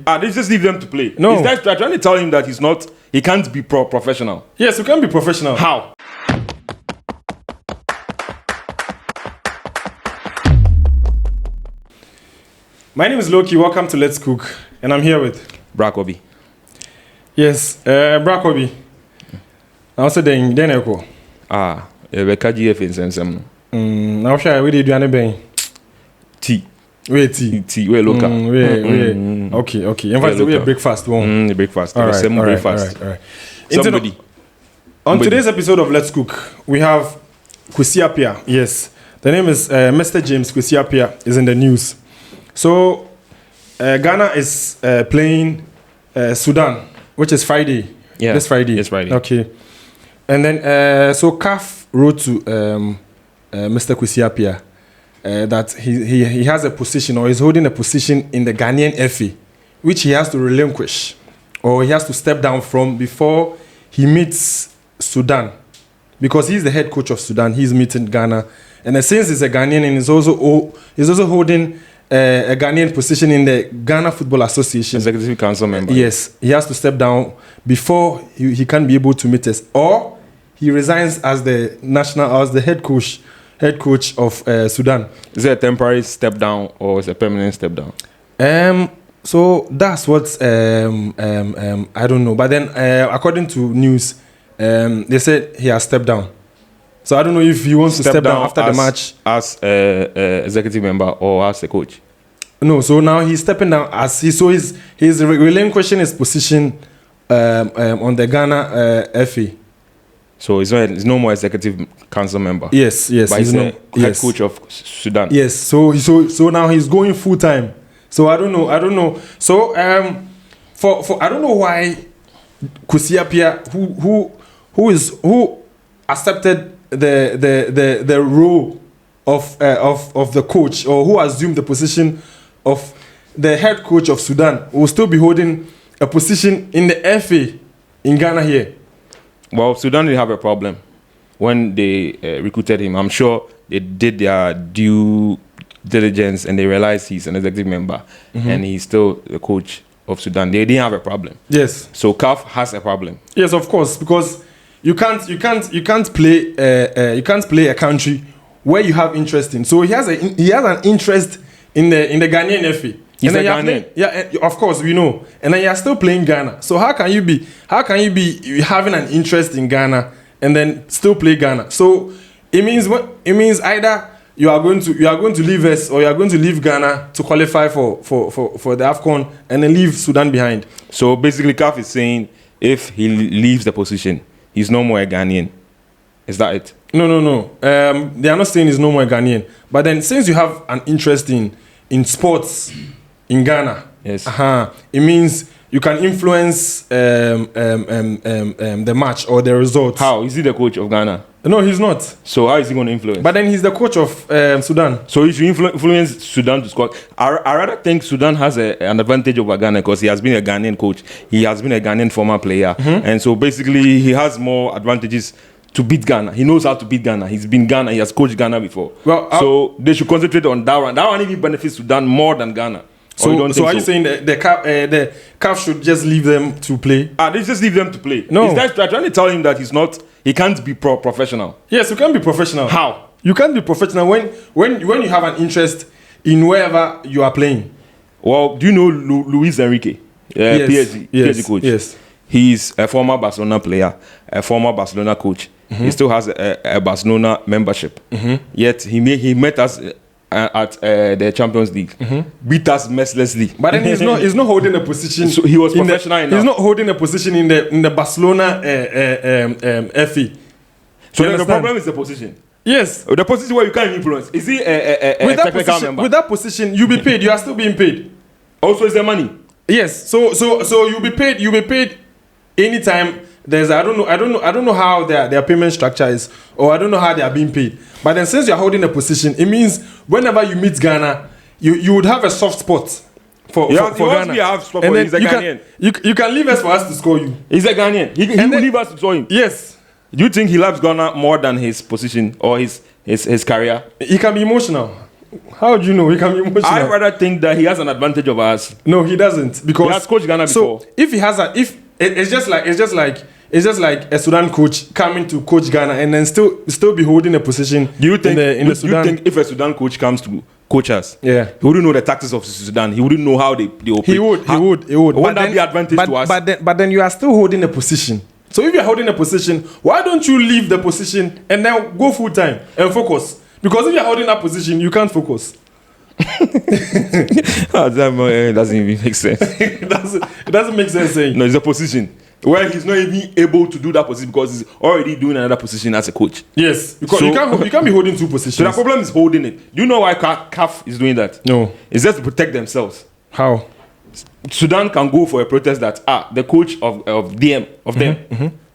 They just leave them to play. No. Is that trying to tell him that he can't be professional? Yes, you can be professional. How? My name is Loki. Welcome to Let's Cook, and I'm here with Brakobi. Yes, Brakobi. I said then echo. We can GF in some. Now sure we did do bang. Tea. Tea. We local. Okay. In fact, we have breakfast one. The breakfast. All right. Somebody. On today's episode of Let's Cook, we have Kwesi Appiah. Yes, the name is Mr. James Kwesi Appiah is in the news. So Ghana is playing Sudan, which is Friday. Yeah, this Friday. It's Friday. Okay. And then so CAF wrote to Mr. Kwesi Appiah that he has a position, or is holding a position in the Ghanaian FA, which he has to relinquish, or he has to step down from before he meets Sudan, because he's the head coach of Sudan. He's meeting Ghana, and since he's a Ghanaian, and he's also holding a Ghanaian position in the Ghana Football Association, Executive Council member. Yes, he has to step down before he can be able to meet us, or he resigns as the head coach of Sudan. Is it a temporary step down or is it a permanent step down? So that's what I don't know. But then, according to news, they said he has stepped down. So I don't know if he wants to step down after the match as executive member or as a coach. No, so now he's stepping down as he's relinquishing his position on the Ghana FA. So he's no more executive council member. Yes, but he's the head coach of Sudan. Yes, so now he's going full time. So I don't know. So for I don't know why Kwesi Appiah, who accepted the role of the coach, or who assumed the position of the head coach of Sudan, will still be holding a position in the FA in Ghana here. Well, Sudan didn't have a problem when they recruited him. I'm sure they did their due diligence and they realized he's an executive member and he's still the coach of Sudan. They didn't have a problem. Yes. So CAF has a problem. Yes, of course, because you can't play a country where you have interest in. So he has an interest in the Ghanaian FA. He's a Ghanaian. Yeah, of course we know. And then you're still playing Ghana. So how can you be having an interest in Ghana and then still play Ghana? So it means either you are going to leave us, or you are going to leave Ghana to qualify for the AFCON and then leave Sudan behind. So basically CAF is saying if he leaves the position, he's no more a Ghanaian. Is that it? No. They are not saying he's no more a Ghanaian. But then since you have an interest in sports in Ghana, yes, it means you can influence the match or the result. How? Is he the coach of Ghana? No, he's not. So how is he going to influence? But then he's the coach of Sudan. So he should influence Sudan to score. I rather think Sudan has an advantage over Ghana because he has been a Ghanaian coach. He has been a Ghanaian former player. And so basically he has more advantages to beat Ghana. He knows how to beat Ghana. He's been Ghana. He has coached Ghana before. Well, so they should concentrate on that one. That one even benefits Sudan more than Ghana. So are you saying that the CAF should just leave them to play? They just leave them to play. No. Is that trying to tell him that he can't be professional? Yes, you can be professional. How? You can't be professional when you have an interest in wherever you are playing. Well, do you know Luis Enrique? Yes. PSG coach. Yes. He's a former Barcelona player, a former Barcelona coach. He still has a Barcelona membership. Yet he met us at the Champions League, beat us mercilessly. But then he's not holding a position. So he was professional enough. He's not holding a position in the Barcelona FA. So the problem is the position. Yes, the position where you can't influence. Is he a technical member? With that position, you be paid. You are still being paid. Also, is there money? Yes. So you'll be paid. You'll be paid anytime. There's I don't know how their payment structure is, or I don't know how they are being paid. But then since you're holding a position, it means whenever you meet Ghana, you would have a soft spot for Ghana. He's a Ghanaian. You can leave us for us to score you. He's a Ghanaian. He will leave us to score him. Yes. Do you think he loves Ghana more than his position or his career? He can be emotional. How do you know? He can be emotional. I rather think that he has an advantage over us. No, he doesn't, because He has coached Ghana before. So if he has it's just like a Sudan coach coming to coach Ghana and then still be holding a position. Do you think? in the Sudan? Do you think if a Sudan coach comes to coach us, Yeah. he wouldn't know the tactics of Sudan. He wouldn't know how they operate. He would. Wouldn't that be advantage to us? But then you are still holding a position. So if you are holding a position, why don't you leave the position and then go full time and focus? Because if you are holding that position, you can't focus. That doesn't even make sense. It doesn't make sense saying. No, it's a position where he's not even able to do that position because he's already doing another position as a coach. Yes, because So- you can't be holding two positions. So the problem is holding it. Do you know why CAF is doing that? No. It's just to protect themselves. How? Sudan can go for a protest that the coach of them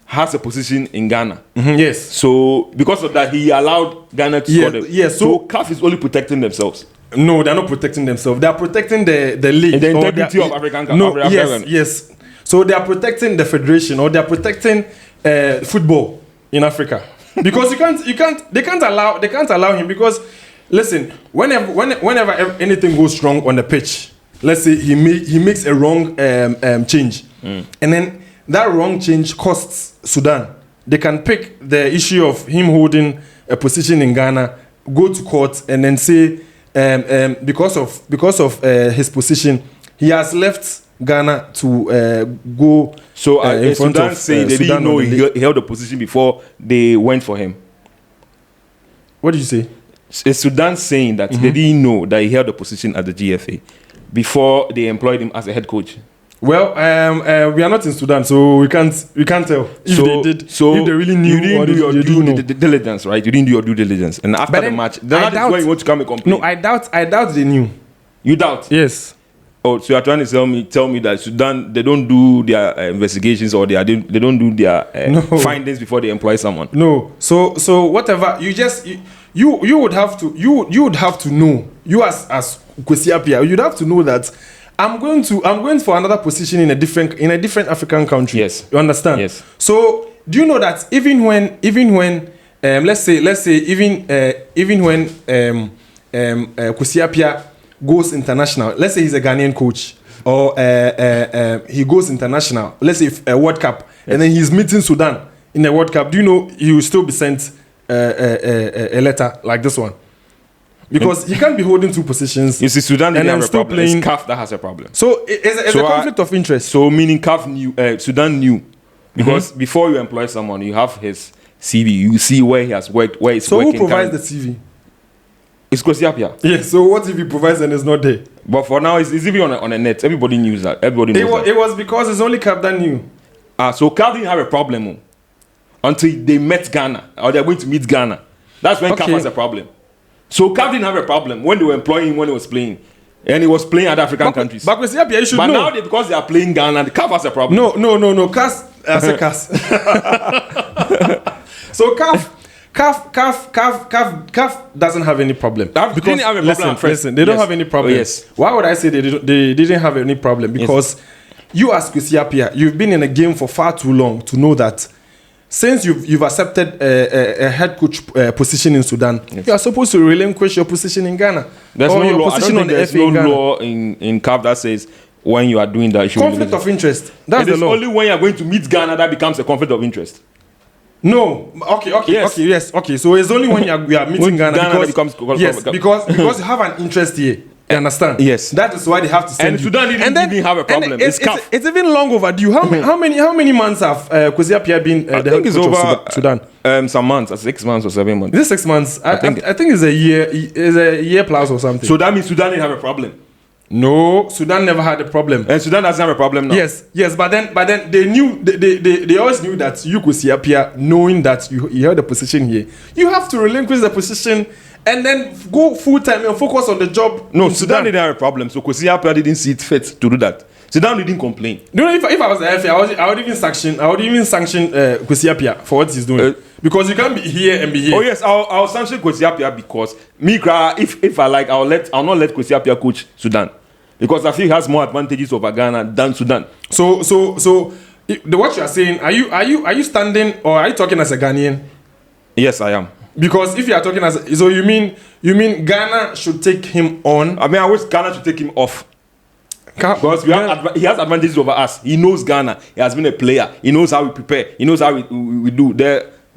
has a position in Ghana. Yes. So because of that, he allowed Ghana to score them. yes, So so- CAF is only protecting themselves. No, they're not protecting themselves. They are protecting the league. And the or integrity they are- of African No, African- yes, yes. So they are protecting the federation, or they are protecting football in Africa, because they can't allow him, because listen, whenever anything goes wrong on the pitch, let's say he makes a wrong change, and then that wrong change costs Sudan. They can pick the issue of him holding a position in Ghana, go to court, and then say because of his position, he has left Ghana to go. So in front Sudan of saying they Sudan didn't know on the league. he held the position before they went for him. What did you say? Is Sudan saying that they didn't know that he held the position at the GFA before they employed him as a head coach? Well, we are not in Sudan, so we can't tell if they did. So if they really knew, you didn't or do your they due know. diligence, right? You didn't do your due diligence, and after But the then, match, I that is doubt- where you want to come and complain. No, I doubt they knew. You doubt? Yes. Oh, so you're trying to tell me that Sudan, they don't do their investigations, or they don't do their No. findings before they employ someone. No. So whatever, you would have to know. You as Kwesi Appiah, you'd have to know that I'm going for another position in a different African country. Yes. You understand? Yes. So do you know that even when let's say even when Kwesi Appiah goes international, let's say he's a Ghanaian coach, or he goes international, let's say a World Cup, and then he's meeting Sudan in a World Cup, do you know he will still be sent a letter like this one? Because he can't be holding two positions. You see, Sudan didn't And have I'm a still problem. It's playing- CAF that has a problem. So it's So a conflict of interest. So meaning CAF knew, Sudan knew, because before you employ someone, you have his CV. You see where he has worked, where he's So working. who provides the CV? It's Kwesi Appiah. Yeah. So what if he provides and it's not there? But for now, it's even on a net. Everybody knew that. Everybody knows that. It was because it's only CAF that knew. So CAF didn't have a problem until they met Ghana, or they're going to meet Ghana. That's when CAF Okay. has a problem. So CAF didn't have a problem when they were employing him, when he was playing. And he was playing other African countries. But Kwesi Appiah, you should But know. now, because they are playing Ghana, the CAF has a problem. No. CAS, I say CAS. So CAF doesn't have any problem. CAF didn't have a problem at first. Listen, they don't Yes. have any problem. Oh, yes. Why would I say they didn't have any problem? Because you as Kwesi Appiah, you've been in a game for far too long to know that since you've accepted a head coach position in Sudan, you are supposed to relinquish your position in Ghana. There's or no your law. I position don't on think the there's FA no in Ghana. law in CAF that says when you are doing that, you should Conflict of interest. That's It the is law. only when you are going to meet Ghana that becomes a conflict of interest. No. Okay. Yes. Okay. So it's only when you are meeting When Ghana, Ghana because becomes- yes, because you have an interest here. You understand? Yes. That is why they have to send And you. Sudan didn't even have a problem. and It's CAF. it's even long overdue. How many months have Kwesi Appiah been I the think head it's coach of over Sudan? some months, 6 months or 7 months. Is it 6 months? I think- think it's a year. It's a year plus or something. So that means Sudan didn't have a problem. no, Sudan never had a problem. And Sudan doesn't have a problem now. Yes, but then they knew they always knew that you Kwesi Appiah, knowing that you held a position here, you have to relinquish the position and then go full time and focus on the job. No, in Sudan didn't have a problem. So Kwesi Appiah didn't see it fit to do that. Sudan didn't complain. You know, if I was the FA, I would even sanction Kwesi Appiah for what he's doing, because you can't be here and be here. Oh yes, I'll sanction Kwesi Appiah because if I like, I'll not let Kwesi Appiah coach Sudan, because I feel he has more advantages over Ghana than Sudan. So what you are saying, are you standing, or are you talking as a Ghanaian? Yes, I am. Because if you are talking as so you mean Ghana should take him on? I mean, I wish Ghana should take him off. Because he has advantages over us. He knows Ghana. He has been a player. He knows how we prepare. He knows how we do.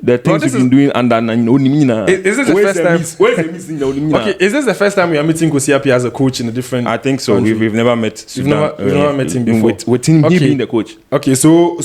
The things we've been doing under is this the first time? Where's the missing? Okay, is this the first time we are meeting Kwesi Appiah as a coach in a different? I think so. We've never met. We've never met him before. With him being the coach. Okay, so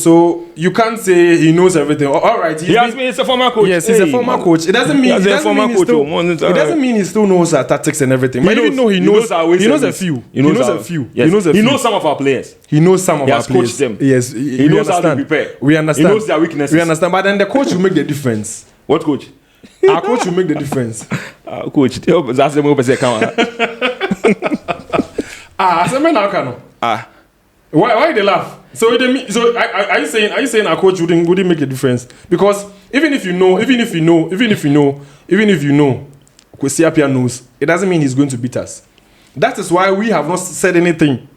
you can't say he knows everything. All right, he's a former coach. Yes, he's a former coach. It doesn't mean it doesn't mean he still knows our tactics and everything. But even though he knows a few. He knows some of our players. He knows some of our players. He has coached them. Yes, he knows how to prepare. We understand. He knows their weaknesses. We understand. But then the coach will make the difference. What coach? Our coach will make the difference. Coach, that's the move. Why they laugh? So are you saying our coach wouldn't make a difference? Because even if you know, Kwesi Appiah knows, it doesn't mean he's going to beat us. That is why we have not said anything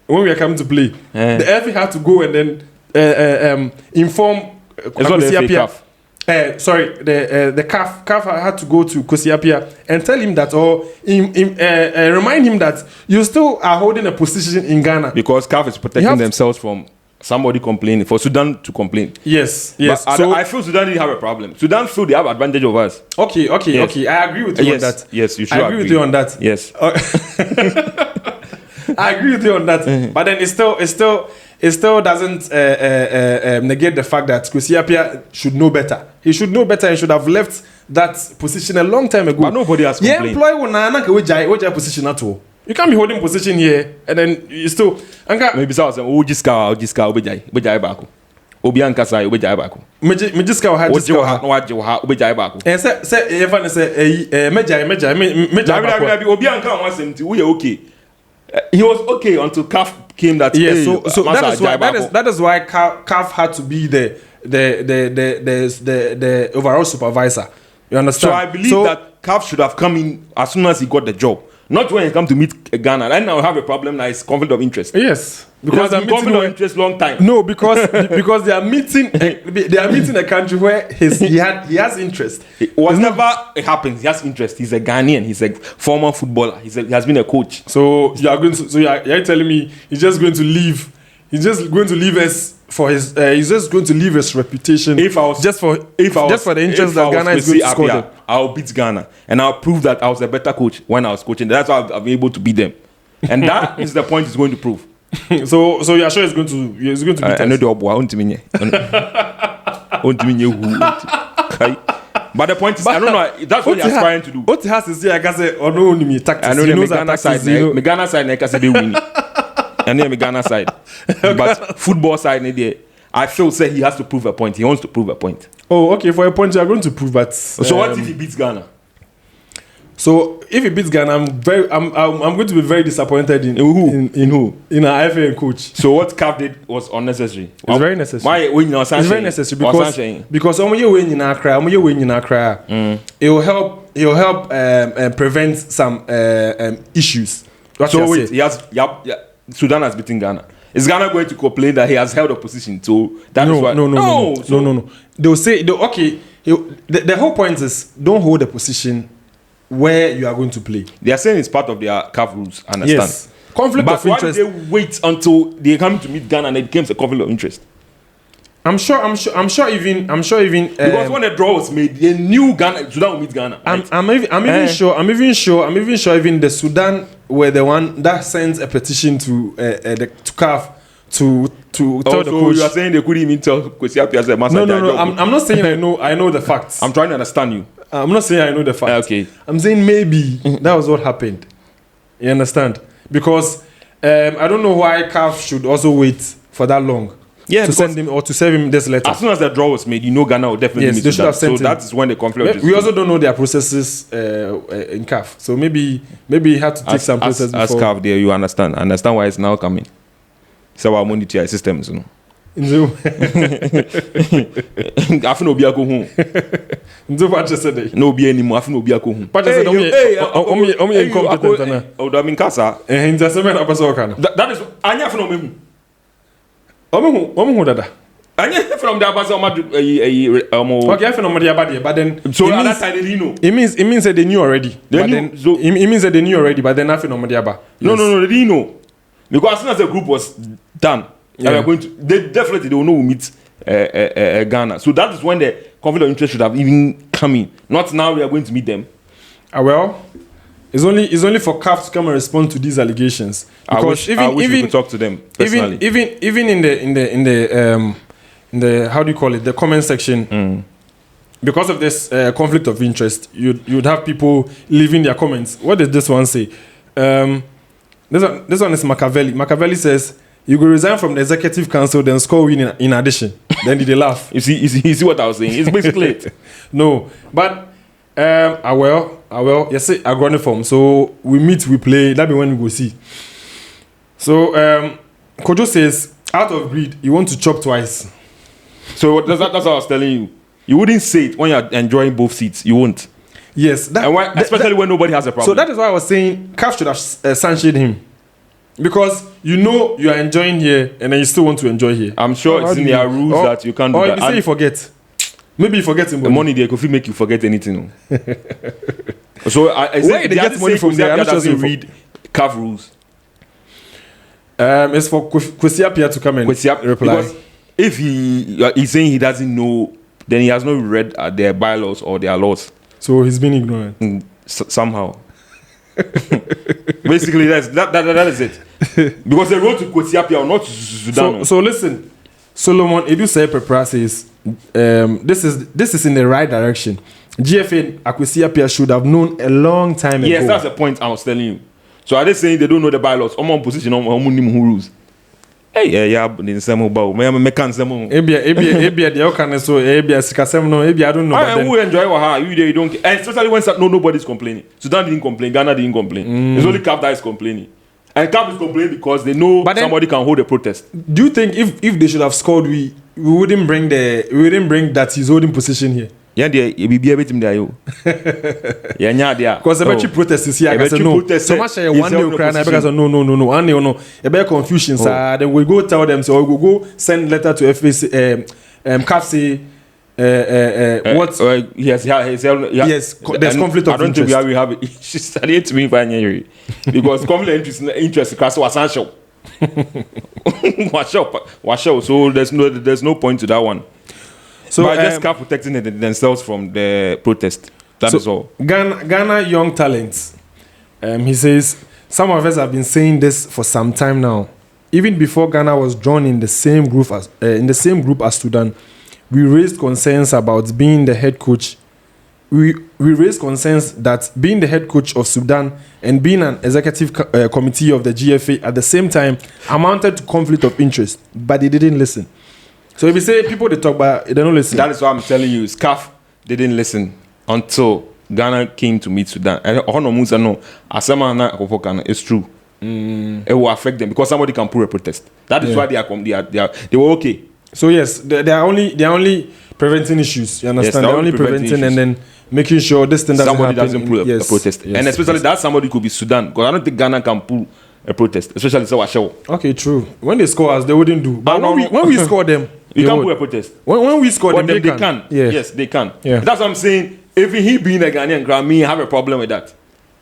when we are coming to play. The FA had to go and then inform Kwesi Appiah. The CAF had to go to Kwesi Appiah and tell him that, or remind him that you still are holding a position in Ghana. Because CAF is protecting themselves from somebody complaining, for Sudan to complain. Yes. But I feel Sudan didn't have a problem. Sudan feel they have advantage over us. Okay. I agree with you on that. Yes, you should agree with you on that. Yes. I agree with you on that. But then it still doesn't negate the fact that Kwesi Appiah should know better. He should know better and should have left that position a long time ago. But nobody has complained. Employ position at all. You can't be holding position here and then you still. Maybe so. Ojiska obejai baako. Obi ankasa obejai baako. Mejiska wa obejai baako. And say even say mejai. Obi anka wasem ti we okay. He was okay until CAF came that. Yes, so that is why CAF had to be the overall supervisor. You understand? So I believe that CAF should have come in as soon as he got the job. Not when he come to meet Ghana. Right now we have a problem that is conflict of interest. Yes. Because they're conflict of interest long time. No, because they are meeting a country where he has interest. Whatever it happens, he has interest. He's a Ghanaian. He's a former footballer. He has been a coach. So you're telling me he's just going to leave. He's just going to leave us for his. He's just going to leave his reputation. Just for the interest that Ghana is going to score them. I'll beat Ghana and I'll prove that I was a better coach when I was coaching. That's why I've been able to beat them, and that is the point he's going to prove. So you're sure he's going to beat us? I know the obu. But the point is, I don't know. That's what he's aspiring to do. What he has to say, I can say, oh no, me tactics. I know the Ghana side. My Ghana side, I can say they win. And then my Ghana side, but football side, I feel say he has to prove a point. He wants to prove a point. Oh, okay. For a point, you are going to prove that. So what if he beats Ghana? So if he beats Ghana, I'm going to be very disappointed in who? In our FA coach. So what CAF did was unnecessary. It's very necessary. Why when you it's very necessary because when it will help prevent some issues. So wait, Sudan has beaten Ghana. Is Ghana going to complain that he has held a position? So that is why. No. They'll say, okay. The whole point is don't hold a position where you are going to play. They are saying it's part of their CAF rules. I understand. Yes. Conflict of interest. But why did they wait until they come to meet Ghana and it becomes a conflict of interest? I'm sure even because when the draw was made, they knew Sudan would meet Ghana. Right? I'm even sure even the Sudan were the one that sends a petition to CAF to tell the coach. You are saying they couldn't even tell Kwesi Appiah as a master. No. I'm not saying I know the facts. I'm trying to understand you. I'm not saying I know the facts. Okay. I'm saying maybe that was what happened. You understand? Because I don't know why CAF should also wait for that long. Yeah, to send him or to serve him this letter. As soon as the draw was made, Ghana would definitely meet Sudan. So that is when the conflict. We also don't know their processes in CAF. So maybe he had to take some process before. As CAF there, you understand why it's now coming. It's our monetary systems, you know. I feel no be go home. What you said? No be anymore. I feel no be go home. What you said? Incompetent na. Oh, that mean kasa. That is. Anya feel no me. Omo dada. And from the Abbas, okay, I feel no bad, but then so at that time they didn't know. It means that they knew already. They knew, then, so it means that they knew already, but then nothing no No, they didn't know. Because as soon as the group was done, they were going to. They definitely don't know who meet Ghana. So that is when the conflict of interest should have even come in. Not now we are going to meet them. Well, it's only for CAF to come and respond to these allegations. Because I wish we could talk to them personally. Even in the how do you call it, the comment section, because of this conflict of interest, you'd have people leaving their comments. What did this one say? This one is Machiavelli. Machiavelli says, you will resign from the executive council, then score win in addition. Then did they laugh? You see what I was saying? It's basically it. No, but I will. Yes, I got the form. So we meet, we play. That be when we go see. So Kojo says, out of greed, you want to chop twice. So that's what I was telling you. You wouldn't say it when you're enjoying both seats. You won't. Yes, especially when nobody has a problem. So that is why I was saying CAF should have sanctioned him, because you know you are enjoying here and then you still want to enjoy here. I'm sure it's in their rules that you can't do that. Or you say you forget. Maybe you forget him. The money there could make you forget anything. So I where they get money from there? I'm not sure read CAF rules. It's for Kwesi Appiah to come and reply. Because if he's saying he doesn't know, then he has not read their bylaws or their laws. So he's been ignorant. Somehow. Basically, that is it. Because they wrote to Kwesi Appiah, not to Sudan. So listen, Solomon Edu Pepra says this is in the right direction. GFA Kwesi Appiah should have known a long time ago. Yes, that's the point I was telling you. So are they saying they don't know the bylaws? On position on rules. Hey, yeah, in some about me can some. Ebia the okay so ebia sikasem no ebia I don't know. I will enjoy what you don't, and especially when nobody's complaining. Sudan didn't complain, Ghana didn't complain. It's only CAF that is complaining. And CAF is complaining because they know somebody can hold a protest. Do you think if they should have scored, we wouldn't bring that he's holding position here? Yeah, you be able to do that. Yeah, because the battery protest is here. I said no. So much one day Ukraine because no. One day no. A bit confusion, sir. Then we go tell them. So we go send letter to FAC. CAF say what? Yes. There's conflict of interest. I don't think we have it. She studied to me by because conflict of interest because was essential. Watch out. So there's no point to that one. So but just CAF protecting themselves from the protest. That is all. Ghana young talents. He says some of us have been saying this for some time now. Even before Ghana was drawn in the same group as Sudan, we raised concerns about being the head coach. We raised concerns that being the head coach of Sudan and being an executive committee of the GFA at the same time amounted to conflict of interest, but they didn't listen. So if you say people they talk about, they don't listen. That is what I'm telling you. CAF didn't listen until Ghana came to meet Sudan. And it's true. It will affect them because somebody can pull a protest. That is why they were okay. So yes, they are only preventing issues. You understand? Yes, they're only preventing and then making sure this thing doesn't pull a protest. Yes, and especially that somebody could be Sudan, because I don't think Ghana can pull a protest, especially so Washow. Okay, true. When they score us, they wouldn't do. But when we score them, you can't pull a protest. When we score them, they can. Yeah. Yes, they can. Yeah. That's what I'm saying. Even he being a Ghanaian, Grammy have a problem with that.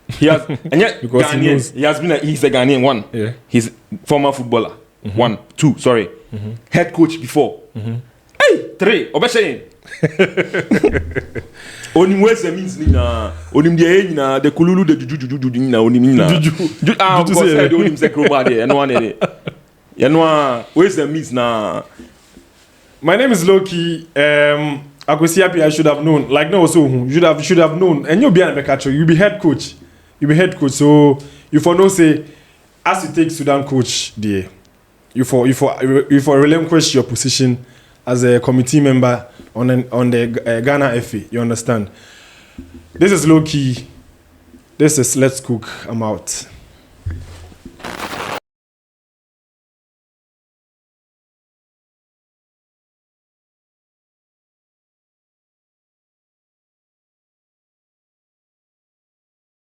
He has, and yet Ghanaian, he's a Ghanaian one. Yeah. He's former footballer. Mm-hmm. 1, 2, sorry. Mm-hmm. Head coach before. Mm-hmm. Hey, 3. Obeshayin. Onimwese means nina. Onimdiye nina. The kululu de juju nina. Onimina. Juju. Ah, of course. The onim sekroma de. Yano ane. Yano where's the means na? My name is Loki. Kwesi Appiah, I should have known. Like no, so you should have known. And you'll be an Mekacho. You'll be head coach. So you for no say, as you take Sudan coach there, you for relinquish your position as a committee member on the Ghana FA. You understand? This is Loki. This is Let's Cook. I'm out.